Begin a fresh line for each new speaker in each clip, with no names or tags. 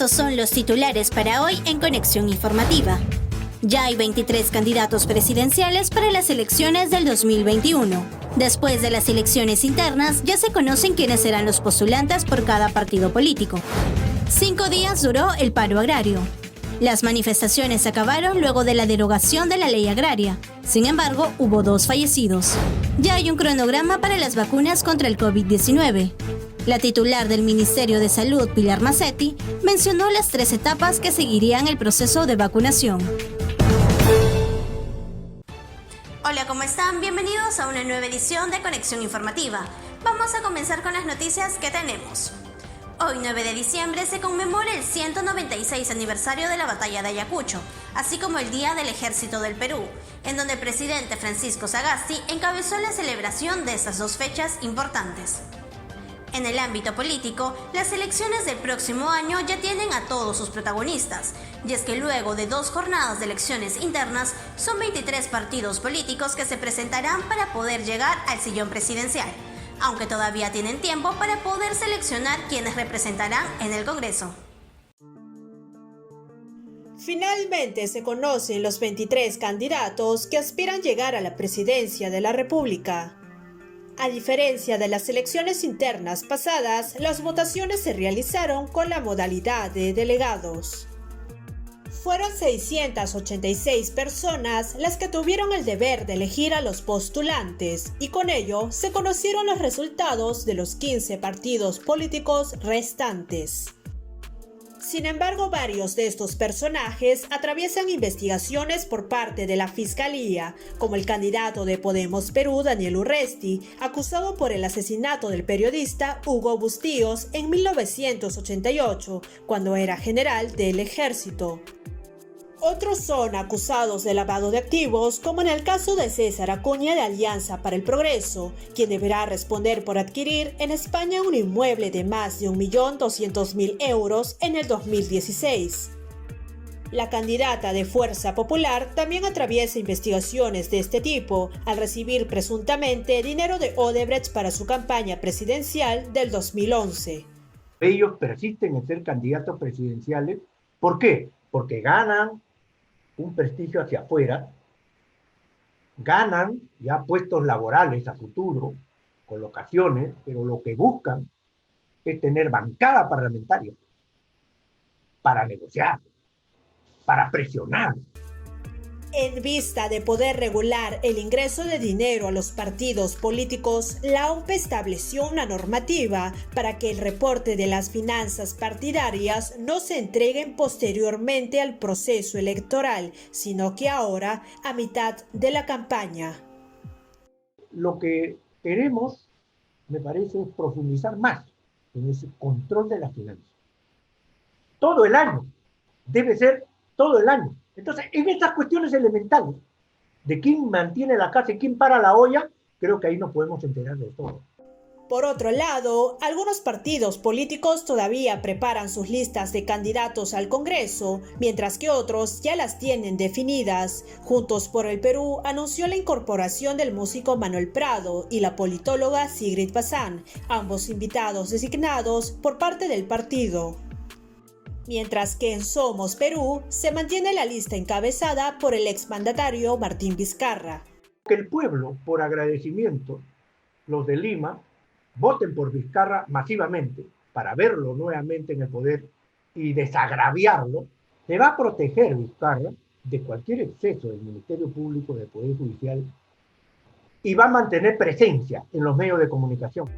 Estos son los titulares para hoy en Conexión Informativa. Ya hay 23 candidatos presidenciales para las elecciones del 2021. Después de las elecciones internas, ya se conocen quiénes serán los postulantes por cada partido político. 5 días duró el paro agrario. Las manifestaciones acabaron luego de la derogación de la ley agraria. Sin embargo, hubo 2 fallecidos. Ya hay un cronograma para las vacunas contra el COVID-19. La titular del Ministerio de Salud, Pilar Macetti, mencionó las 3 etapas que seguirían el proceso de vacunación. Hola, ¿cómo están? Bienvenidos a una nueva edición de Conexión Informativa. Vamos a comenzar con las noticias que tenemos. Hoy, 9 de diciembre, se conmemora el 196 aniversario de la Batalla de Ayacucho, así como el Día del Ejército del Perú, en donde el presidente Francisco Sagasti encabezó la celebración de estas 2 fechas importantes. En el ámbito político, las elecciones del próximo año ya tienen a todos sus protagonistas, y es que luego de 2 jornadas de elecciones internas, son 23 partidos políticos que se presentarán para poder llegar al sillón presidencial, aunque todavía tienen tiempo para poder seleccionar quienes representarán en el Congreso.
Finalmente se conocen los 23 candidatos que aspiran llegar a la presidencia de la República. A diferencia de las elecciones internas pasadas, las votaciones se realizaron con la modalidad de delegados. Fueron 686 personas las que tuvieron el deber de elegir a los postulantes, y con ello se conocieron los resultados de los 15 partidos políticos restantes. Sin embargo, varios de estos personajes atraviesan investigaciones por parte de la Fiscalía, como el candidato de Podemos Perú, Daniel Urresti, acusado por el asesinato del periodista Hugo Bustíos en 1988, cuando era general del Ejército. Otros son acusados de lavado de activos, como en el caso de César Acuña de Alianza para el Progreso, quien deberá responder por adquirir en España un inmueble de más de 1.200.000 euros en el 2016. La candidata de Fuerza Popular también atraviesa investigaciones de este tipo, al recibir presuntamente dinero de Odebrecht para su campaña presidencial del 2011.
Ellos persisten en ser candidatos presidenciales. ¿Por qué? Porque ganan un prestigio hacia afuera, ganan ya puestos laborales a futuro, colocaciones, pero lo que buscan es tener bancada parlamentaria para negociar, para presionar.
En vista de poder regular el ingreso de dinero a los partidos políticos, la OMP estableció una normativa para que el reporte de las finanzas partidarias no se entreguen posteriormente al proceso electoral, sino que ahora a mitad de la campaña.
Lo que queremos, me parece, es profundizar más en ese control de las finanzas. Todo el año, debe ser todo el año. Entonces, en estas cuestiones elementales de quién mantiene la casa y quién para la olla, creo que ahí nos podemos enterar de todo.
Por otro lado, algunos partidos políticos todavía preparan sus listas de candidatos al Congreso, mientras que otros ya las tienen definidas. Juntos por el Perú anunció la incorporación del músico Manuel Prado y la politóloga Sigrid Bazán, ambos invitados designados por parte del partido. Mientras que en Somos Perú se mantiene la lista encabezada por el exmandatario Martín Vizcarra.
Que el pueblo, por agradecimiento, los de Lima, voten por Vizcarra masivamente para verlo nuevamente en el poder y desagraviarlo. Se va a proteger Vizcarra de cualquier exceso del Ministerio Público, del Poder Judicial, y va a mantener presencia en los medios de comunicación.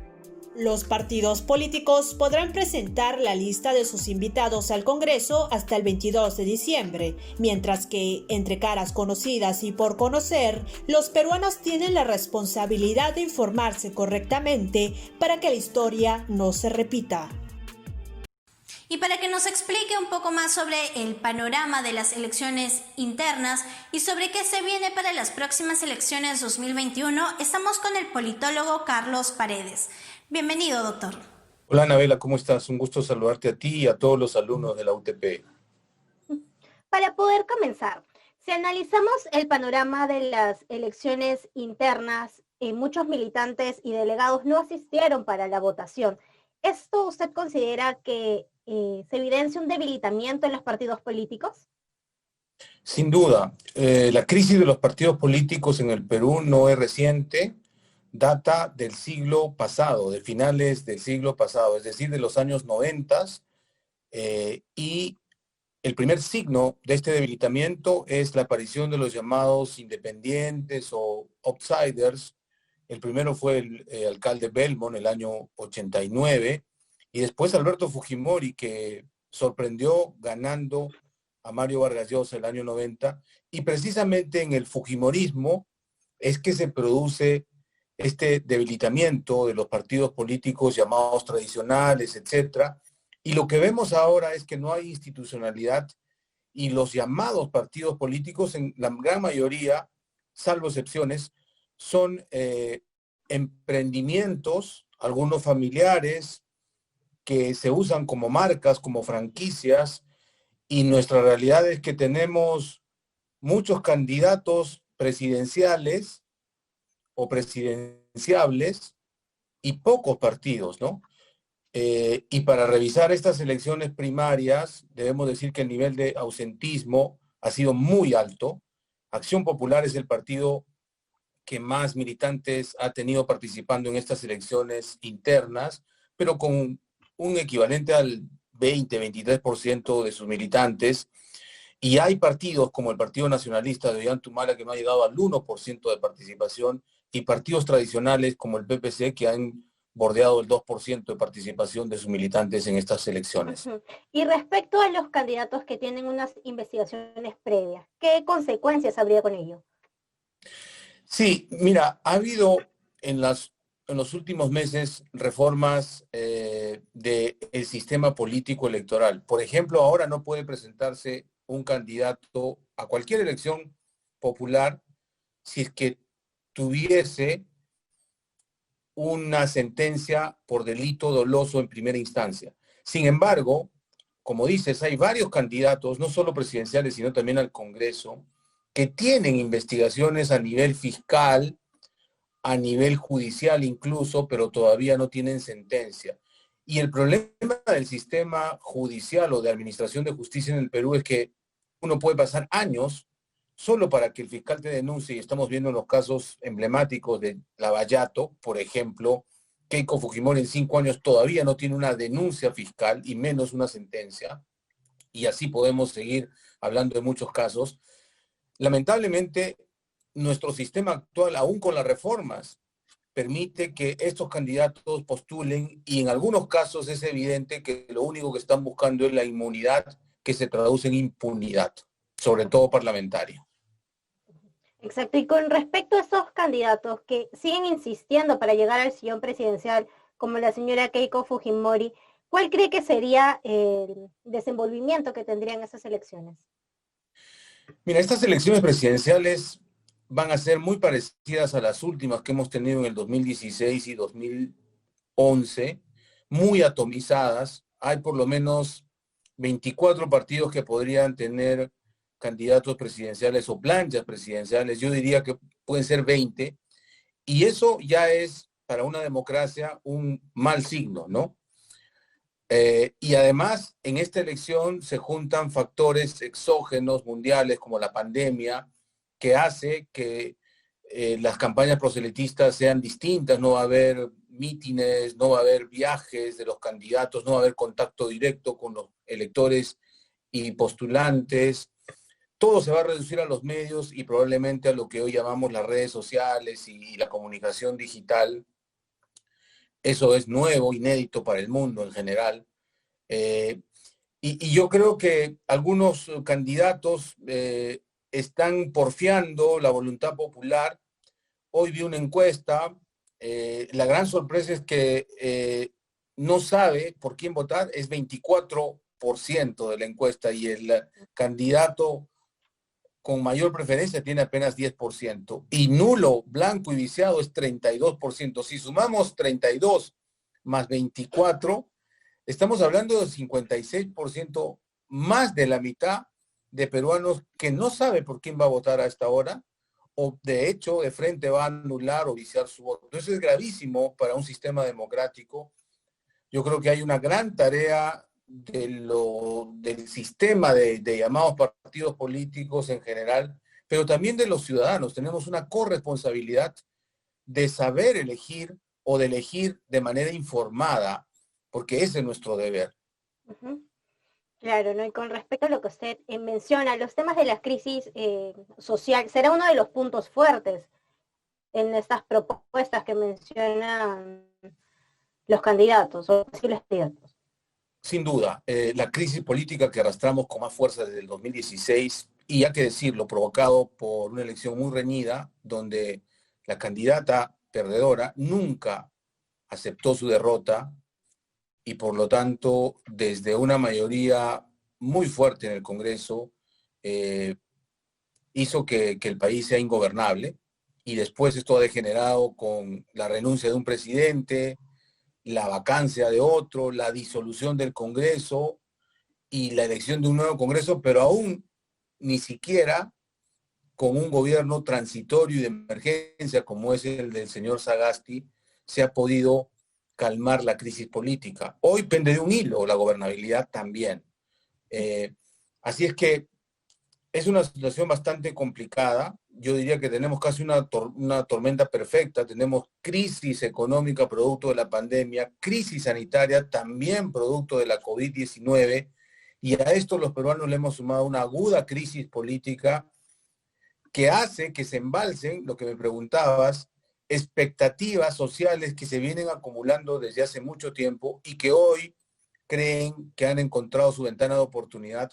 Los partidos políticos podrán presentar la lista de sus invitados al Congreso hasta el 22 de diciembre, mientras que, entre caras conocidas y por conocer, los peruanos tienen la responsabilidad de informarse correctamente para que la historia no se repita.
Y para que nos explique un poco más sobre el panorama de las elecciones internas y sobre qué se viene para las próximas elecciones 2021, estamos con el politólogo Carlos Paredes. Bienvenido, doctor.
Hola, Anabela, ¿cómo estás? Un gusto saludarte a ti y a todos los alumnos de la UTP.
Para poder comenzar, si analizamos el panorama de las elecciones internas, muchos militantes y delegados no asistieron para la votación. ¿Esto usted considera que se evidencia un debilitamiento en los partidos políticos?
Sin duda, la crisis de los partidos políticos en el Perú no es reciente, data del siglo pasado, de finales del siglo pasado, es decir, de los años 90, y el primer signo de este debilitamiento es la aparición de los llamados independientes o outsiders. El primero fue el alcalde Belmont el año 89, y después Alberto Fujimori, que sorprendió ganando a Mario Vargas Llosa el año 90, y precisamente en el fujimorismo es que se produce este debilitamiento de los partidos políticos llamados tradicionales, etcétera. Y lo que vemos ahora es que no hay institucionalidad y los llamados partidos políticos, en la gran mayoría, salvo excepciones, son emprendimientos, algunos familiares, que se usan como marcas, como franquicias, y nuestra realidad es que tenemos muchos candidatos presidenciales o presidenciables y pocos partidos, ¿no? Y para revisar estas elecciones primarias, debemos decir que el nivel de ausentismo ha sido muy alto. Acción Popular es el partido que más militantes ha tenido participando en estas elecciones internas, pero con un equivalente al 20-23% de sus militantes. Y hay partidos como el Partido Nacionalista de Ollantumala que no ha llegado al 1% de participación, y partidos tradicionales como el PPC que han bordeado el 2% de participación de sus militantes en estas elecciones.
Y respecto a los candidatos que tienen unas investigaciones previas, ¿qué consecuencias habría con ello?
Sí, mira, ha habido en los últimos meses reformas del sistema político electoral. Por ejemplo, ahora no puede presentarse un candidato a cualquier elección popular si es que tuviese una sentencia por delito doloso en primera instancia. Sin embargo, como dices, hay varios candidatos, no solo presidenciales, sino también al Congreso, que tienen investigaciones a nivel fiscal, a nivel judicial incluso, pero todavía no tienen sentencia. Y el problema del sistema judicial o de administración de justicia en el Perú es que uno puede pasar años solo para que el fiscal te denuncie, y estamos viendo los casos emblemáticos de Lavallato, por ejemplo. Keiko Fujimori en 5 años todavía no tiene una denuncia fiscal y menos una sentencia, y así podemos seguir hablando de muchos casos. Lamentablemente, nuestro sistema actual, aún con las reformas, permite que estos candidatos postulen, y en algunos casos es evidente que lo único que están buscando es la inmunidad, que se traduce en impunidad, sobre todo parlamentaria.
Exacto, y con respecto a esos candidatos que siguen insistiendo para llegar al sillón presidencial, como la señora Keiko Fujimori, ¿cuál cree que sería el desenvolvimiento que tendrían esas elecciones?
Mira, estas elecciones presidenciales van a ser muy parecidas a las últimas que hemos tenido en el 2016 y 2011, muy atomizadas. Hay por lo menos 24 partidos que podrían tener candidatos presidenciales o planchas presidenciales. Yo diría que pueden ser 20, y eso ya es para una democracia un mal signo, ¿no? Y además, en esta elección se juntan factores exógenos mundiales como la pandemia, que hace que las campañas proselitistas sean distintas. No va a haber mítines, no va a haber viajes de los candidatos, no va a haber contacto directo con los electores y postulantes. Todo se va a reducir a los medios y probablemente a lo que hoy llamamos las redes sociales y la comunicación digital. Eso es nuevo, inédito para el mundo en general. Y yo creo que algunos candidatos están porfiando la voluntad popular. Hoy vi una encuesta. La gran sorpresa es que no sabe por quién votar, es 24% de la encuesta, y el candidato con mayor preferencia tiene apenas 10%, y nulo, blanco y viciado es 32%. Si sumamos 32 más 24, estamos hablando de 56%, más de la mitad de peruanos que no sabe por quién va a votar a esta hora, o de hecho de frente va a anular o viciar su voto. Eso es gravísimo para un sistema democrático. Yo creo que hay una gran tarea del sistema de llamados partidos políticos en general, pero también de los ciudadanos. Tenemos una corresponsabilidad de saber elegir o de elegir de manera informada, porque ese es nuestro deber.
Claro, ¿no? Y con respecto a lo que usted menciona, los temas de la crisis social será uno de los puntos fuertes en estas propuestas que mencionan los candidatos o posibles candidatos.
Sin duda, la crisis política que arrastramos con más fuerza desde el 2016, y hay que decirlo, provocado por una elección muy reñida, donde la candidata perdedora nunca aceptó su derrota y por lo tanto, desde una mayoría muy fuerte en el Congreso, hizo que el país sea ingobernable, y después esto ha degenerado con la renuncia de un presidente, la vacancia de otro, la disolución del Congreso y la elección de un nuevo Congreso, pero aún ni siquiera con un gobierno transitorio y de emergencia como es el del señor Sagasti, se ha podido calmar la crisis política. Hoy pende de un hilo la gobernabilidad también. Así es que es una situación bastante complicada. Yo diría que tenemos casi una tormenta perfecta. Tenemos crisis económica producto de la pandemia, crisis sanitaria también producto de la COVID-19, y a esto los peruanos le hemos sumado una aguda crisis política que hace que se embalsen, lo que me preguntabas, expectativas sociales que se vienen acumulando desde hace mucho tiempo y que hoy creen que han encontrado su ventana de oportunidad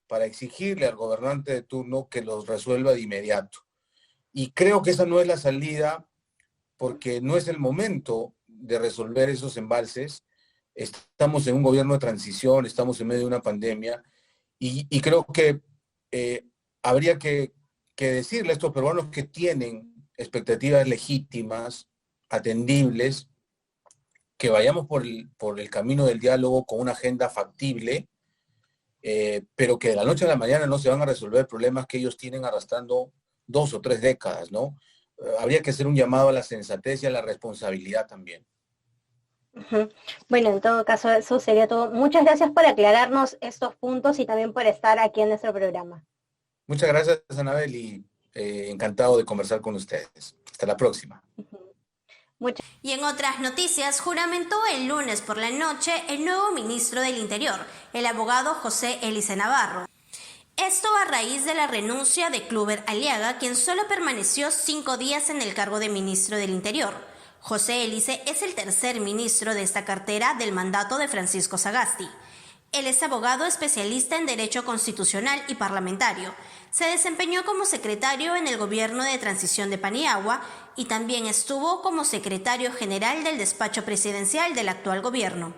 para exigirle al gobernante de turno que los resuelva de inmediato. Y creo que esa no es la salida, porque no es el momento de resolver esos embalses. Estamos en un gobierno de transición, estamos en medio de una pandemia, y creo que habría que decirle a estos peruanos que tienen expectativas legítimas, atendibles, que vayamos por el camino del diálogo con una agenda factible, pero que de la noche a la mañana no se van a resolver problemas que ellos tienen arrastrando 2 o 3 décadas, ¿no? Habría que hacer un llamado a la sensatez y a la responsabilidad también.
Bueno, en todo caso, eso sería todo. Muchas gracias por aclararnos estos puntos y también por estar aquí en nuestro programa.
Muchas gracias, Anabel, y encantado de conversar con ustedes. Hasta la próxima.
Y en otras noticias, juramentó el lunes por la noche el nuevo ministro del Interior, el abogado José Elice Navarro. Esto a raíz de la renuncia de Kluber Aliaga, quien solo permaneció 5 días en el cargo de ministro del Interior. José Elice es el tercer ministro de esta cartera del mandato de Francisco Sagasti. Él es abogado especialista en Derecho Constitucional y Parlamentario. Se desempeñó como secretario en el gobierno de transición de Paniagua y también estuvo como secretario general del despacho presidencial del actual gobierno.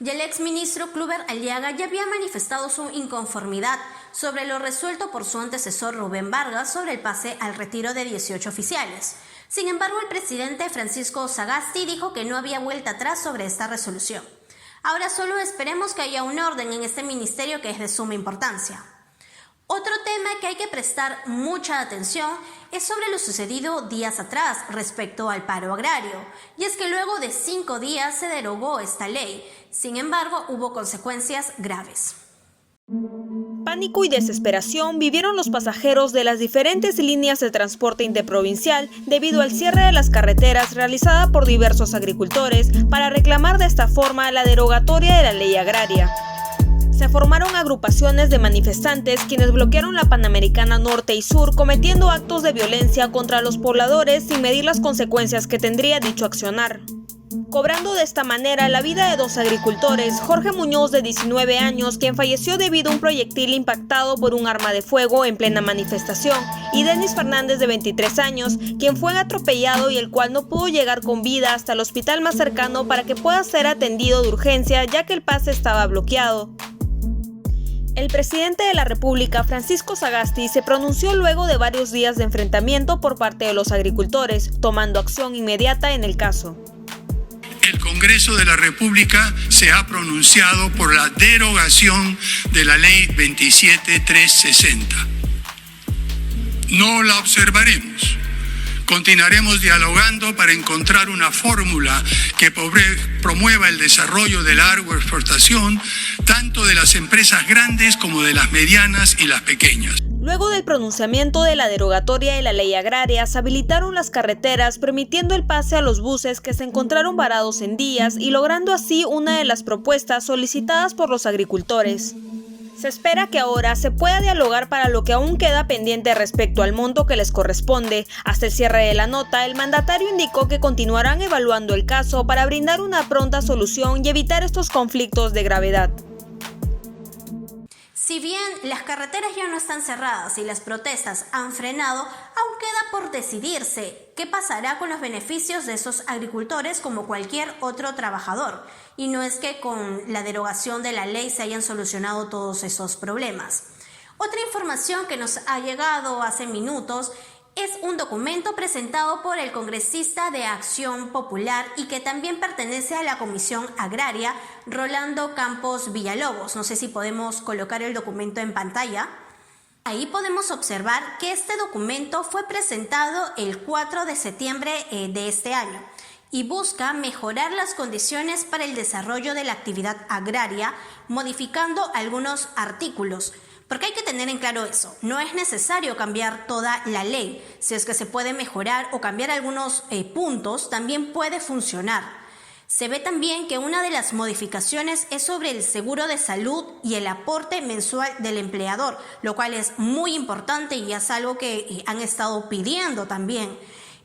Y el exministro Kluber Aliaga ya había manifestado su inconformidad sobre lo resuelto por su antecesor Rubén Vargas sobre el pase al retiro de 18 oficiales. Sin embargo, el presidente Francisco Sagasti dijo que no había vuelta atrás sobre esta resolución. Ahora solo esperemos que haya un orden en este ministerio que es de suma importancia. Otro tema que hay que prestar mucha atención es sobre lo sucedido días atrás respecto al paro agrario. Y es que luego de 5 días se derogó esta ley. Sin embargo, hubo consecuencias graves.
Pánico y desesperación vivieron los pasajeros de las diferentes líneas de transporte interprovincial debido al cierre de las carreteras realizada por diversos agricultores para reclamar de esta forma la derogatoria de la ley agraria. Se formaron agrupaciones de manifestantes quienes bloquearon la Panamericana Norte y Sur cometiendo actos de violencia contra los pobladores sin medir las consecuencias que tendría dicho accionar. Cobrando de esta manera la vida de 2 agricultores, Jorge Muñoz de 19 años, quien falleció debido a un proyectil impactado por un arma de fuego en plena manifestación, y Denis Fernández de 23 años, quien fue atropellado y el cual no pudo llegar con vida hasta el hospital más cercano para que pueda ser atendido de urgencia ya que el pase estaba bloqueado. El presidente de la República, Francisco Sagasti, se pronunció luego de varios días de enfrentamiento por parte de los agricultores, tomando acción inmediata en el caso.
El Congreso de la República se ha pronunciado por la derogación de la Ley 27360. No la observaremos, Continuaremos dialogando para encontrar una fórmula que promueva el desarrollo de la agroexportación, tanto de las empresas grandes como de las medianas y las pequeñas.
Luego del pronunciamiento de la derogatoria de la ley agraria, se habilitaron las carreteras, permitiendo el pase a los buses que se encontraron varados en días y logrando así una de las propuestas solicitadas por los agricultores. Se espera que ahora se pueda dialogar para lo que aún queda pendiente respecto al monto que les corresponde. Hasta el cierre de la nota, el mandatario indicó que continuarán evaluando el caso para brindar una pronta solución y evitar estos conflictos de gravedad.
Si bien las carreteras ya no están cerradas y las protestas han frenado, aún queda por decidirse qué pasará con los beneficios de esos agricultores como cualquier otro trabajador. Y no es que con la derogación de la ley se hayan solucionado todos esos problemas. Otra información que nos ha llegado hace minutos es un documento presentado por el congresista de Acción Popular y que también pertenece a la Comisión Agraria, Rolando Campos Villalobos. No sé si podemos colocar el documento en pantalla. Ahí podemos observar que este documento fue presentado el 4 de septiembre de este año y busca mejorar las condiciones para el desarrollo de la actividad agraria, modificando algunos artículos. Porque hay que tener en claro eso, no es necesario cambiar toda la ley. Si es que se puede mejorar o cambiar algunos puntos, también puede funcionar. Se ve también que una de las modificaciones es sobre el seguro de salud y el aporte mensual del empleador, lo cual es muy importante y es algo que han estado pidiendo también.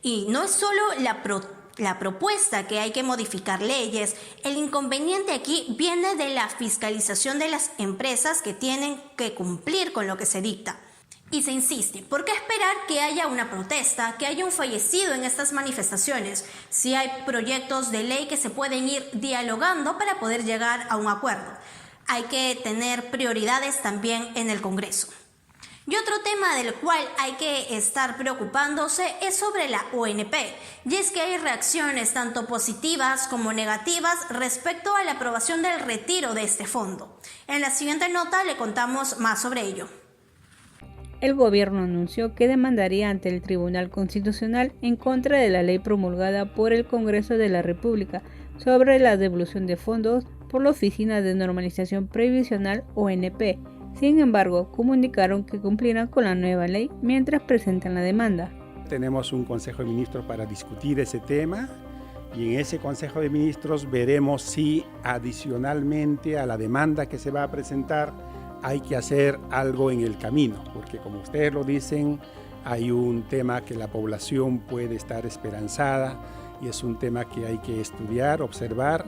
Y no es solo la propuesta que hay que modificar leyes, el inconveniente aquí viene de la fiscalización de las empresas que tienen que cumplir con lo que se dicta. Y se insiste, ¿por qué esperar que haya una protesta, que haya un fallecido en estas manifestaciones, si hay proyectos de ley que se pueden ir dialogando para poder llegar a un acuerdo? Hay que tener prioridades también en el Congreso. Y otro tema del cual hay que estar preocupándose es sobre la ONP, y es que hay reacciones tanto positivas como negativas respecto a la aprobación del retiro de este fondo. En la siguiente nota le contamos más sobre ello.
El gobierno anunció que demandaría ante el Tribunal Constitucional en contra de la ley promulgada por el Congreso de la República sobre la devolución de fondos por la Oficina de Normalización Previsional ONP. Sin embargo, comunicaron que cumplirán con la nueva ley mientras presentan la demanda.
Tenemos un Consejo de Ministros para discutir ese tema y en ese Consejo de Ministros veremos si adicionalmente a la demanda que se va a presentar hay que hacer algo en el camino, porque como ustedes lo dicen, hay un tema que la población puede estar esperanzada y es un tema que hay que estudiar, observar.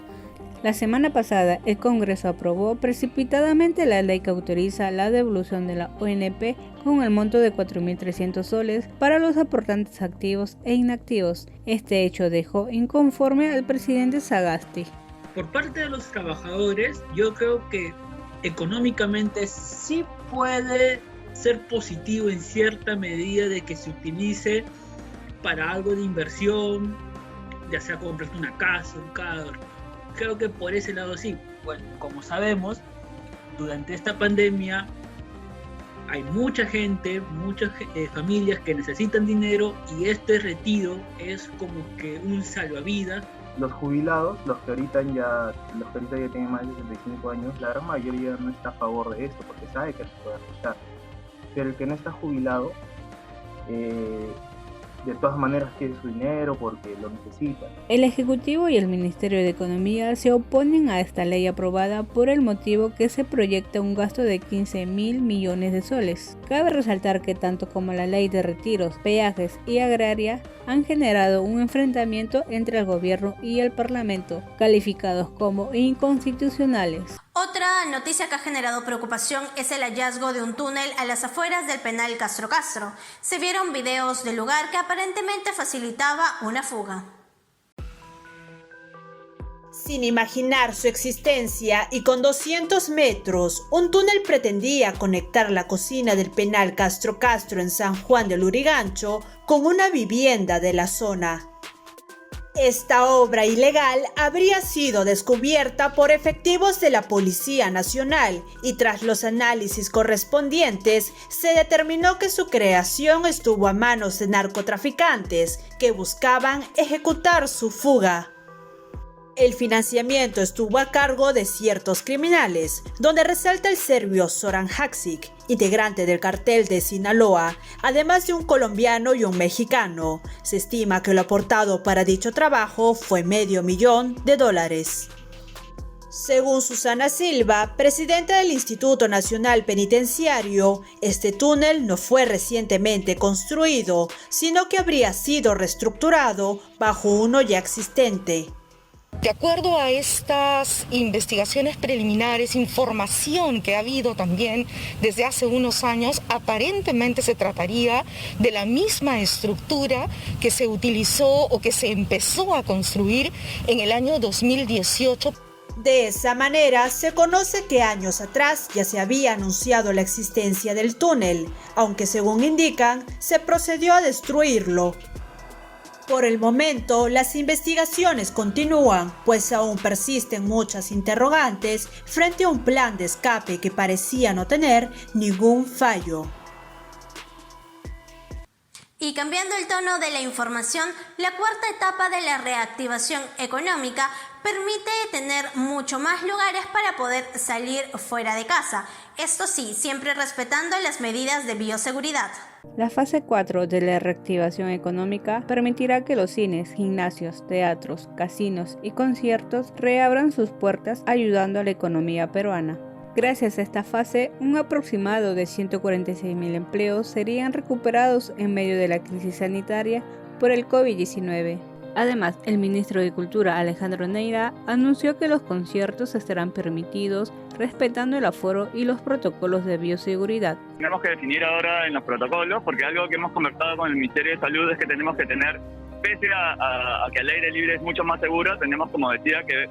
La semana pasada, el Congreso aprobó precipitadamente la ley que autoriza la devolución de la ONP con el monto de 4.300 soles para los aportantes activos e inactivos. Este hecho dejó inconforme al presidente Sagasti.
Por parte de los trabajadores, yo creo que económicamente sí puede ser positivo en cierta medida de que se utilice para algo de inversión, ya sea comprarte una casa, un carro. Creo que por ese lado sí. Bueno, como sabemos, durante esta pandemia hay mucha gente, muchas familias que necesitan dinero y este retiro es como que un salvavidas.
Los jubilados, los que ahorita ya tienen más de 65 años, la gran mayoría no está a favor de esto porque sabe que se puede afectar. Pero el que no está jubilado, de todas maneras quiere su dinero porque lo necesita.
El Ejecutivo y el Ministerio de Economía se oponen a esta ley aprobada por el motivo que se proyecta un gasto de 15.000 millones de soles. Cabe resaltar que tanto como la ley de retiros, peajes y agraria han generado un enfrentamiento entre el gobierno y el Parlamento, calificados como inconstitucionales.
Otra noticia que ha generado preocupación es el hallazgo de un túnel a las afueras del penal Castro Castro. Se vieron videos del lugar que aparentemente facilitaba una fuga.
Sin imaginar su existencia y con 200 metros, un túnel pretendía conectar la cocina del penal Castro Castro en San Juan del Lurigancho con una vivienda de la zona. Esta obra ilegal habría sido descubierta por efectivos de la Policía Nacional y tras los análisis correspondientes se determinó que su creación estuvo a manos de narcotraficantes que buscaban ejecutar su fuga. El financiamiento estuvo a cargo de ciertos criminales, donde resalta el serbio Zoran Haksic, integrante del cartel de Sinaloa, además de un colombiano y un mexicano. Se estima que lo aportado para dicho trabajo fue $500,000. Según Susana Silva, presidenta del Instituto Nacional Penitenciario, este túnel no fue recientemente construido, sino que habría sido reestructurado bajo uno ya existente.
De acuerdo a estas investigaciones preliminares, información que ha habido también desde hace unos años, aparentemente se trataría de la misma estructura que se utilizó o que se empezó a construir en el año 2018.
De esa manera, se conoce que años atrás ya se había anunciado la existencia del túnel, aunque según indican, se procedió a destruirlo. Por el momento, las investigaciones continúan, pues aún persisten muchas interrogantes frente a un plan de escape que parecía no tener ningún fallo.
Y cambiando el tono de la información, la cuarta etapa de la reactivación económica permite tener mucho más lugares para poder salir fuera de casa. Esto sí, siempre respetando las medidas de bioseguridad.
La fase 4 de la reactivación económica permitirá que los cines, gimnasios, teatros, casinos y conciertos reabran sus puertas ayudando a la economía peruana. Gracias a esta fase, un aproximado de 146.000 empleos serían recuperados en medio de la crisis sanitaria por el COVID-19. Además, el ministro de Cultura, Alejandro Neira, anunció que los conciertos estarán permitidos respetando el aforo y los protocolos de bioseguridad.
Tenemos que definir ahora en los protocolos, porque algo que hemos conversado con el Ministerio de Salud es que tenemos que tener, pese a que el aire libre es mucho más seguro, tenemos, como decía, que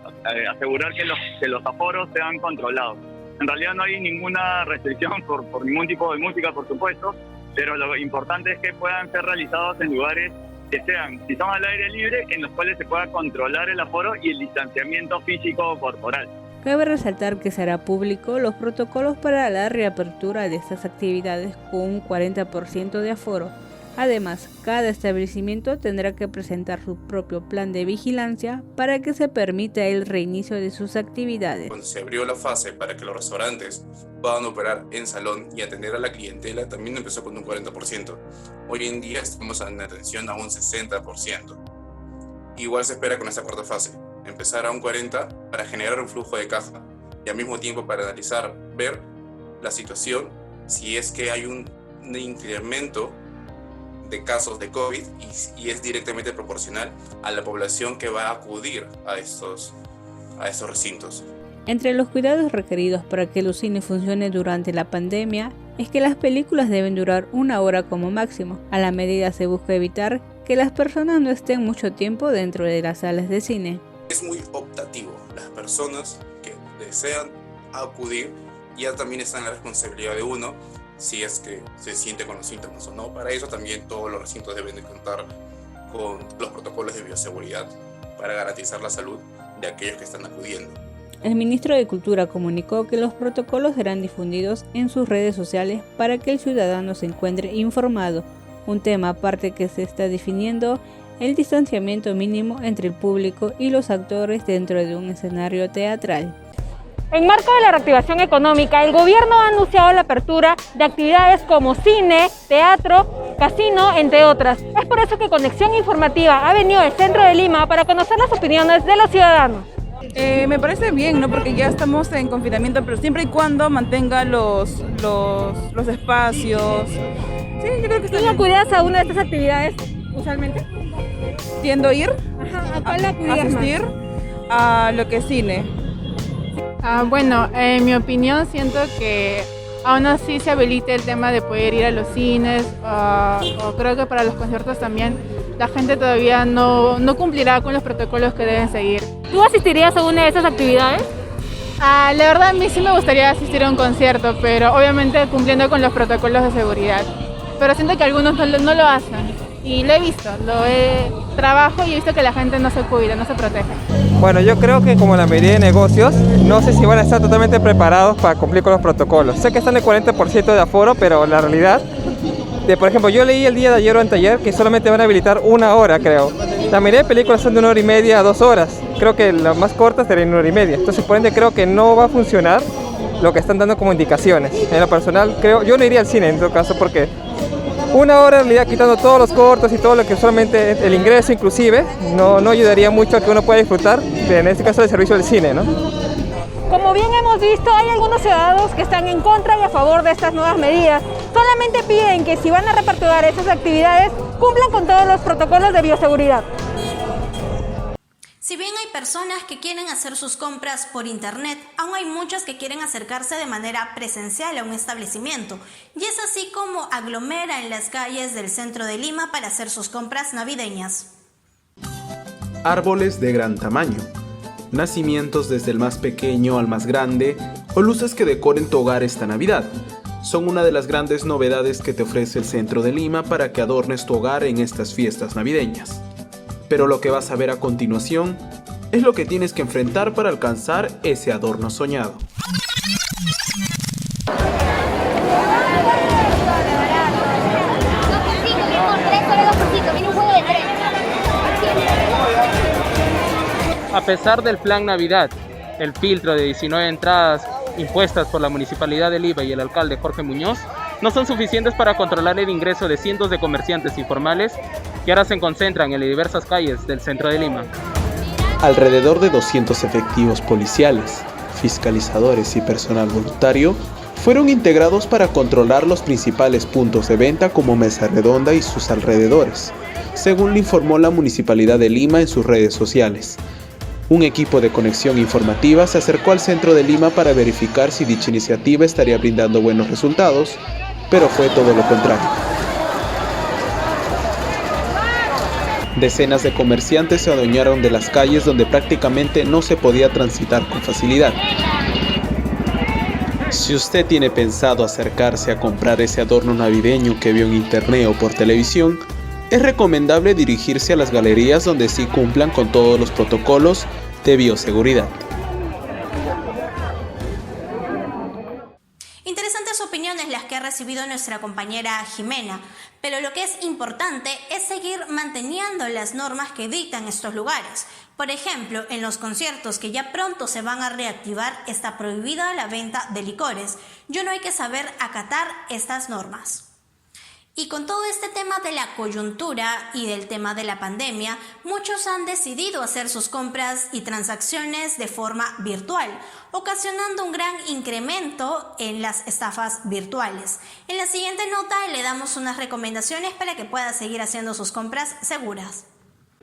asegurar que los aforos sean controlados. En realidad no hay ninguna restricción por ningún tipo de música, por supuesto, pero lo importante es que puedan ser realizados en lugares que sean, si son al aire libre, en los cuales se pueda controlar el aforo y el distanciamiento físico corporal.
Cabe resaltar que será público los protocolos para la reapertura de estas actividades con un 40% de aforo. Además, cada establecimiento tendrá que presentar su propio plan de vigilancia para que se permita el reinicio de sus actividades.
Cuando se abrió la fase para que los restaurantes puedan operar en salón y atender a la clientela, también empezó con un 40%. Hoy en día estamos en atención a un 60%. Igual se espera con esta cuarta fase, empezar a un 40% para generar un flujo de caja y al mismo tiempo para analizar, ver la situación, si es que hay un incremento de casos de COVID y es directamente proporcional a la población que va a acudir a estos recintos.
Entre los cuidados requeridos para que los cines funcionen durante la pandemia es que las películas deben durar 1 hora como máximo. A la medida se busca evitar que las personas no estén mucho tiempo dentro de las salas de cine.
Es muy optativo. Las personas que desean acudir ya también están en la responsabilidad de uno si es que se siente con los síntomas o no. Para eso también todos los recintos deben de contar con los protocolos de bioseguridad para garantizar la salud de aquellos que están acudiendo.
El ministro de Cultura comunicó que los protocolos serán difundidos en sus redes sociales para que el ciudadano se encuentre informado. Un tema aparte que se está definiendo, el distanciamiento mínimo entre el público y los actores dentro de un escenario teatral.
En marco de la reactivación económica, el gobierno ha anunciado la apertura de actividades como cine, teatro, casino, entre otras. Es por eso que Conexión Informativa ha venido del centro de Lima para conocer las opiniones de los ciudadanos.
Me parece bien, ¿no? Porque ya estamos en confinamiento, pero siempre y cuando mantenga los espacios. Sí, yo creo que está bien.
¿Tú acudías a una de estas actividades usualmente?
Tiendo a ir,
¿A cuál acudías
asistir a lo que es cine.
Bueno, en mi opinión siento que aún así se habilita el tema de poder ir a los cines, o creo que para los conciertos también la gente todavía no cumplirá con los protocolos que deben seguir.
¿Tú asistirías a una de esas actividades?
La verdad a mí sí me gustaría asistir a un concierto, pero obviamente cumpliendo con los protocolos de seguridad. Pero siento que algunos no lo hacen. y lo he visto, trabajo y he visto que la gente no se cuida, no se protege.
Bueno, yo creo que como la mayoría de negocios, no sé si van a estar totalmente preparados para cumplir con los protocolos. Sé que están el 40% de aforo, pero la realidad, por ejemplo, yo leí el día de ayer o anteayer que solamente van a habilitar 1 hora, creo. La mayoría de películas son de 1 hora y media a 2 horas. Creo que las más cortas serían 1 hora y media. Entonces, por ende, creo que no va a funcionar lo que están dando como indicaciones. En lo personal, yo no iría al cine en todo caso porque 1 hora en realidad quitando todos los cortos y todo lo que solamente el ingreso inclusive no ayudaría mucho a que uno pueda disfrutar, en este caso, del servicio del cine, ¿no?
Como bien hemos visto, hay algunos ciudadanos que están en contra y a favor de estas nuevas medidas. Solamente piden que si van a reaperturar esas actividades, cumplan con todos los protocolos de bioseguridad.
Si bien hay personas que quieren hacer sus compras por internet, aún hay muchas que quieren acercarse de manera presencial a un establecimiento, y es así como aglomera en las calles del centro de Lima para hacer sus compras navideñas.
Árboles de gran tamaño, nacimientos desde el más pequeño al más grande, o luces que decoren tu hogar esta Navidad, son una de las grandes novedades que te ofrece el centro de Lima para que adornes tu hogar en estas fiestas navideñas. Pero lo que vas a ver a continuación es lo que tienes que enfrentar para alcanzar ese adorno soñado.
A pesar del plan Navidad, el filtro de 19 entradas impuestas por la Municipalidad de Lima y el alcalde Jorge Muñoz, no son suficientes para controlar el ingreso de cientos de comerciantes informales que ahora se concentran en diversas calles del centro de Lima.
Alrededor de 200 efectivos policiales, fiscalizadores y personal voluntario fueron integrados para controlar los principales puntos de venta como Mesa Redonda y sus alrededores, según le informó la Municipalidad de Lima en sus redes sociales. Un equipo de conexión informativa se acercó al centro de Lima para verificar si dicha iniciativa estaría brindando buenos resultados, pero fue todo lo contrario. Decenas de comerciantes se adueñaron de las calles donde prácticamente no se podía transitar con facilidad. Si usted tiene pensado acercarse a comprar ese adorno navideño que vio en internet o por televisión, es recomendable dirigirse a las galerías donde sí cumplan con todos los protocolos de bioseguridad.
Interesantes opiniones las que ha recibido nuestra compañera Jimena, pero lo que es importante es seguir manteniendo las normas que dictan estos lugares. Por ejemplo, en los conciertos que ya pronto se van a reactivar está prohibida la venta de licores. No hay que saber acatar estas normas. Y con todo este tema de la coyuntura y del tema de la pandemia, muchos han decidido hacer sus compras y transacciones de forma virtual, ocasionando un gran incremento en las estafas virtuales. En la siguiente nota le damos unas recomendaciones para que pueda seguir haciendo sus compras seguras.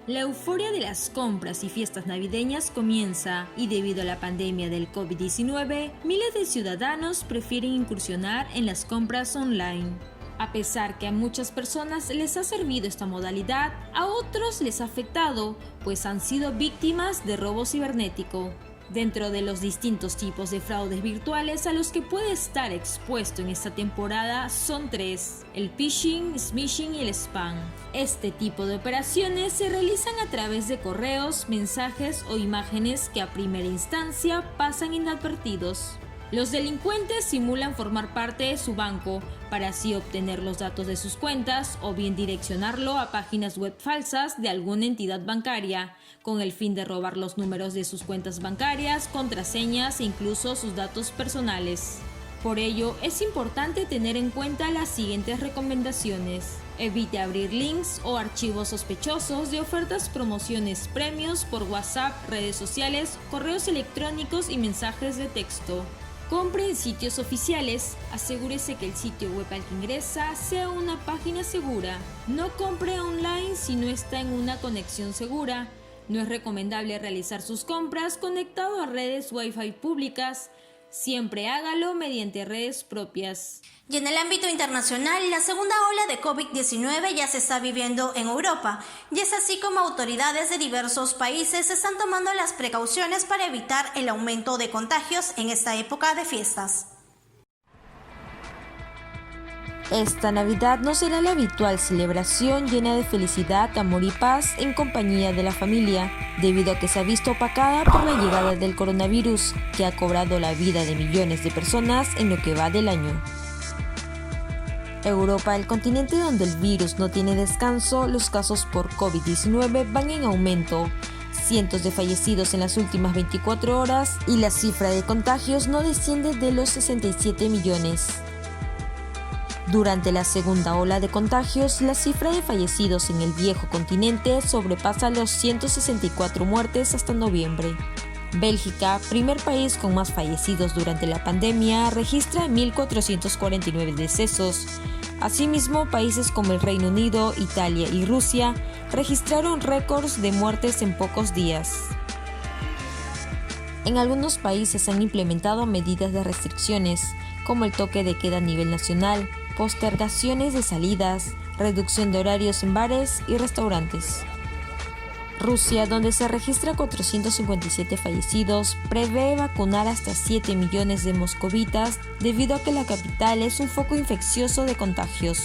La euforia de las compras y fiestas navideñas comienza y debido a la pandemia del COVID-19, miles de ciudadanos prefieren incursionar en las compras online. A pesar que a muchas personas les ha servido esta modalidad, a otros les ha afectado, pues han sido víctimas de robo cibernético. Dentro de los distintos tipos de fraudes virtuales a los que puede estar expuesto en esta temporada son 3, el phishing, smishing y el spam. Este tipo de operaciones se realizan a través de correos, mensajes o imágenes que a primera instancia pasan inadvertidos. Los delincuentes simulan formar parte de su banco para así obtener los datos de sus cuentas o bien direccionarlo a páginas web falsas de alguna entidad bancaria, con el fin de robar los números de sus cuentas bancarias, contraseñas e incluso sus datos personales. Por ello, es importante tener en cuenta las siguientes recomendaciones. Evite abrir links o archivos sospechosos de ofertas, promociones, premios por WhatsApp, redes sociales, correos electrónicos y mensajes de texto. Compre en sitios oficiales, asegúrese que el sitio web al que ingresa sea una página segura. No compre online si no está en una conexión segura. No es recomendable realizar sus compras conectado a redes Wi-Fi públicas. Siempre hágalo mediante redes propias.
Y en el ámbito internacional, la segunda ola de COVID-19 ya se está viviendo en Europa, y es así como autoridades de diversos países están tomando las precauciones para evitar el aumento de contagios en esta época de fiestas.
Esta Navidad no será la habitual celebración llena de felicidad, amor y paz en compañía de la familia, debido a que se ha visto opacada por la llegada del coronavirus, que ha cobrado la vida de millones de personas en lo que va del año. Europa, el continente donde el virus no tiene descanso, los casos por COVID-19 van en aumento. Cientos de fallecidos en las últimas 24 horas y la cifra de contagios no desciende de los 67 millones. Durante la segunda ola de contagios, la cifra de fallecidos en el viejo continente sobrepasa los 164 muertes hasta noviembre. Bélgica, primer país con más fallecidos durante la pandemia, registra 1.449 decesos. Asimismo, países como el Reino Unido, Italia y Rusia registraron récords de muertes en pocos días. En algunos países han implementado medidas de restricciones, como el toque de queda a nivel nacional, postergaciones de salidas, reducción de horarios en bares y restaurantes. Rusia, donde se registra 457 fallecidos, prevé vacunar hasta 7 millones de moscovitas debido a que la capital es un foco infeccioso de contagios.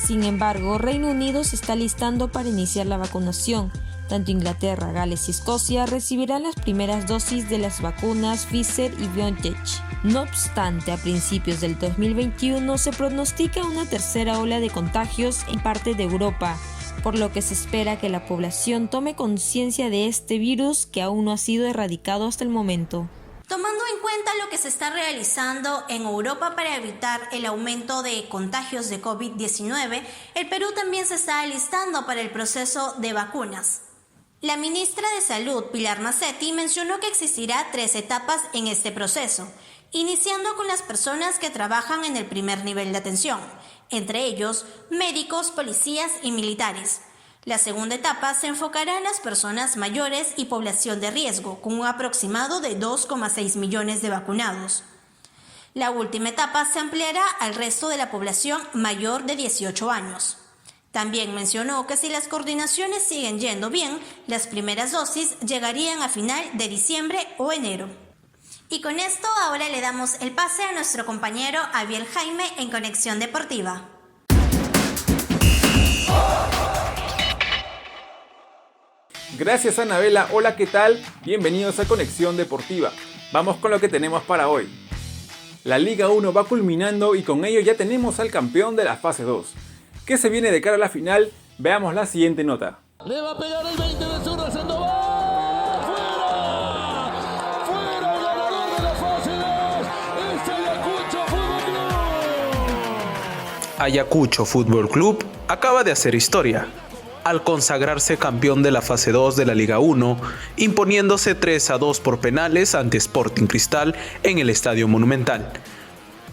Sin embargo, Reino Unido se está listando para iniciar la vacunación. Tanto Inglaterra, Gales y Escocia recibirán las primeras dosis de las vacunas Pfizer y BioNTech. No obstante, a principios del 2021 se pronostica una tercera ola de contagios en parte de Europa, por lo que se espera que la población tome conciencia de este virus que aún no ha sido erradicado hasta el momento.
Tomando en cuenta lo que se está realizando en Europa para evitar el aumento de contagios de COVID-19, el Perú también se está alistando para el proceso de vacunas. La ministra de Salud, Pilar Macetti, mencionó que existirá 3 etapas en este proceso, iniciando con las personas que trabajan en el primer nivel de atención, entre ellos médicos, policías y militares. La segunda etapa se enfocará en las personas mayores y población de riesgo, con un aproximado de 2,6 millones de vacunados. La última etapa se ampliará al resto de la población mayor de 18 años. También mencionó que si las coordinaciones siguen yendo bien, las primeras dosis llegarían a final de diciembre o enero. Y con esto ahora le damos el pase a nuestro compañero Abiel Jaime en Conexión Deportiva.
Gracias, Anabela. Hola, ¿qué tal? Bienvenidos a Conexión Deportiva. Vamos con lo que tenemos para hoy. La Liga 1 va culminando y con ello ya tenemos al campeón de la fase 2. ¿Qué se viene de cara a la final? Veamos la siguiente nota.
Le va a pegar el 20 de zurda Sandoval. ¡Fuera! ¡Fuera! ¡Ganador de la fase 2! ¡Es Ayacucho Fútbol Club!
Ayacucho Fútbol Club acaba de hacer historia al consagrarse campeón de la fase 2 de la Liga 1, imponiéndose 3-2 por penales ante Sporting Cristal en el Estadio Monumental.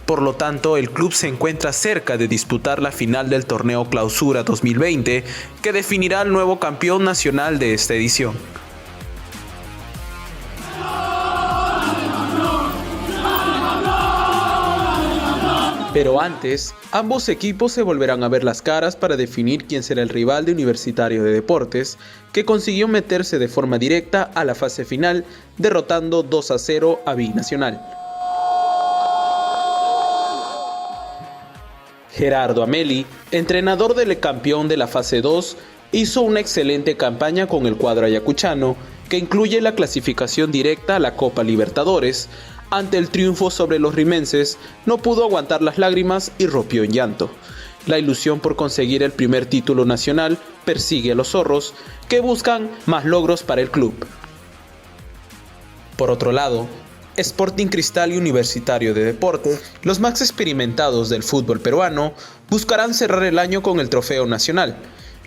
Por lo tanto, el club se encuentra cerca de disputar la final del torneo Clausura 2020, que definirá al nuevo campeón nacional de esta edición. Pero antes, ambos equipos se volverán a ver las caras para definir quién será el rival de Universitario de Deportes, que consiguió meterse de forma directa a la fase final, derrotando 2-0 a Binacional. Gerardo Ameli, entrenador del campeón de la fase 2, hizo una excelente campaña con el cuadro ayacuchano, que incluye la clasificación directa a la Copa Libertadores. Ante el triunfo sobre los rimenses, no pudo aguantar las lágrimas y rompió en llanto. La ilusión por conseguir el primer título nacional persigue a los zorros, que buscan más logros para el club. Por otro lado, Sporting Cristal y Universitario de Deportes, los más experimentados del fútbol peruano, buscarán cerrar el año con el trofeo nacional.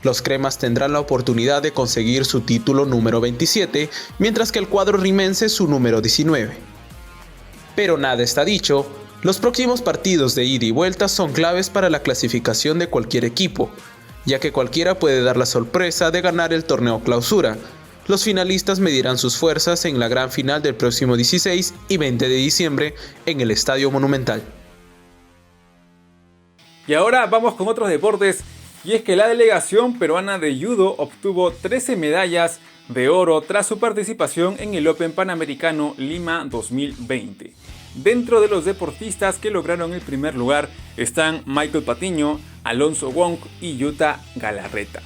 Los cremas tendrán la oportunidad de conseguir su título número 27, mientras que el cuadro rimense su número 19. Pero nada está dicho, los próximos partidos de ida y vuelta son claves para la clasificación de cualquier equipo, ya que cualquiera puede dar la sorpresa de ganar el torneo Clausura. Los finalistas medirán sus fuerzas en la gran final del próximo 16 y 20 de diciembre en el Estadio Monumental.
Y ahora vamos con otros deportes, y es que la delegación peruana de judo obtuvo 13 medallas de oro tras su participación en el Open Panamericano Lima 2020. Dentro de los deportistas que lograron el primer lugar están Michael Patiño, Alonso Wong y Yuta Galarreta.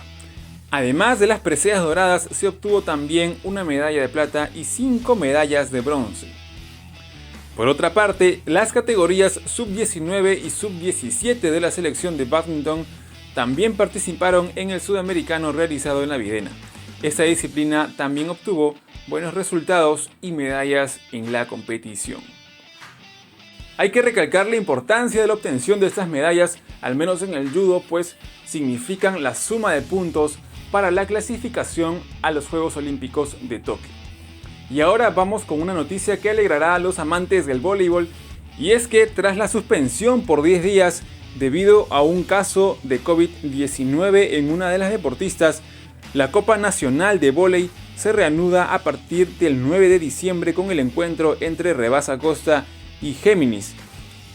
Además de las preseas doradas, se obtuvo también una medalla de plata y 5 medallas de bronce. Por otra parte, las categorías sub-19 y sub-17 de la selección de bádminton también participaron en el sudamericano realizado en La Videna. Esta disciplina también obtuvo buenos resultados y medallas en la competición. Hay que recalcar la importancia de la obtención de estas medallas, al menos en el judo, pues significan la suma de puntos para la clasificación a los Juegos Olímpicos de Tokio. Y ahora vamos con una noticia que alegrará a los amantes del voleibol, y es que tras la suspensión por 10 días debido a un caso de COVID-19 en una de las deportistas, la Copa Nacional de Vóley se reanuda a partir del 9 de diciembre con el encuentro entre Rebasa Costa y Géminis.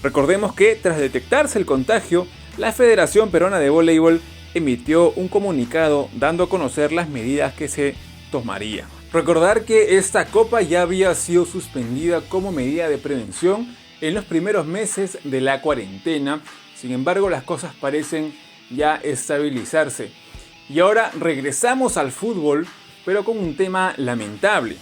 Recordemos que tras detectarse el contagio, la Federación Peruana de Voleibol emitió un comunicado dando a conocer las medidas que se tomarían. Recordar que esta copa ya había sido suspendida como medida de prevención en los primeros meses de la cuarentena, sin embargo las cosas parecen ya estabilizarse. Y ahora regresamos al fútbol, pero con un tema lamentable.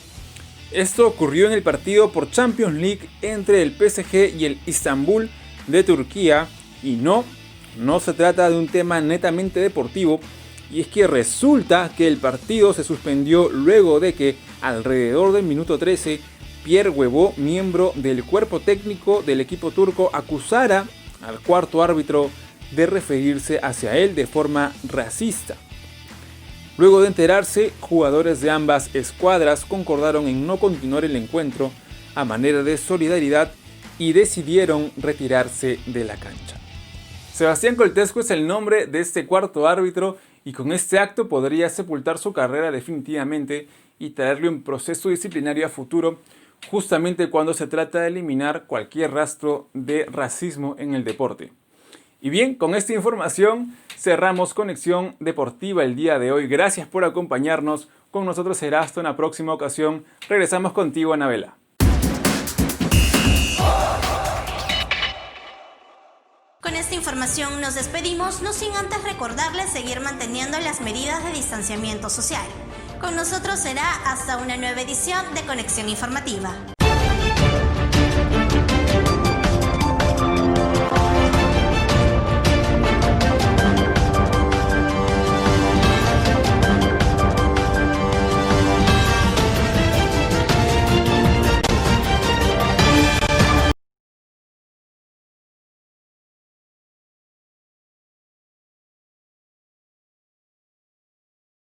Esto ocurrió en el partido por Champions League entre el PSG y el Istanbul de Turquía, y no se trata de un tema netamente deportivo, y es que resulta que el partido se suspendió luego de que alrededor del minuto 13 Pierre Huevo, miembro del cuerpo técnico del equipo turco, acusara al cuarto árbitro de referirse hacia él de forma racista. Luego de enterarse, jugadores de ambas escuadras concordaron en no continuar el encuentro a manera de solidaridad y decidieron retirarse de la cancha. Sebastián Coltesco es el nombre de este cuarto árbitro y con este acto podría sepultar su carrera definitivamente y traerle un proceso disciplinario a futuro, justamente cuando se trata de eliminar cualquier rastro de racismo en el deporte. Y bien, con esta información cerramos Conexión Deportiva el día de hoy. Gracias por acompañarnos. Con nosotros será hasta una próxima ocasión. Regresamos contigo, Anabela.
Con esta información nos despedimos, no sin antes recordarles seguir manteniendo las medidas de distanciamiento social. Con nosotros será hasta una nueva edición de Conexión Informativa.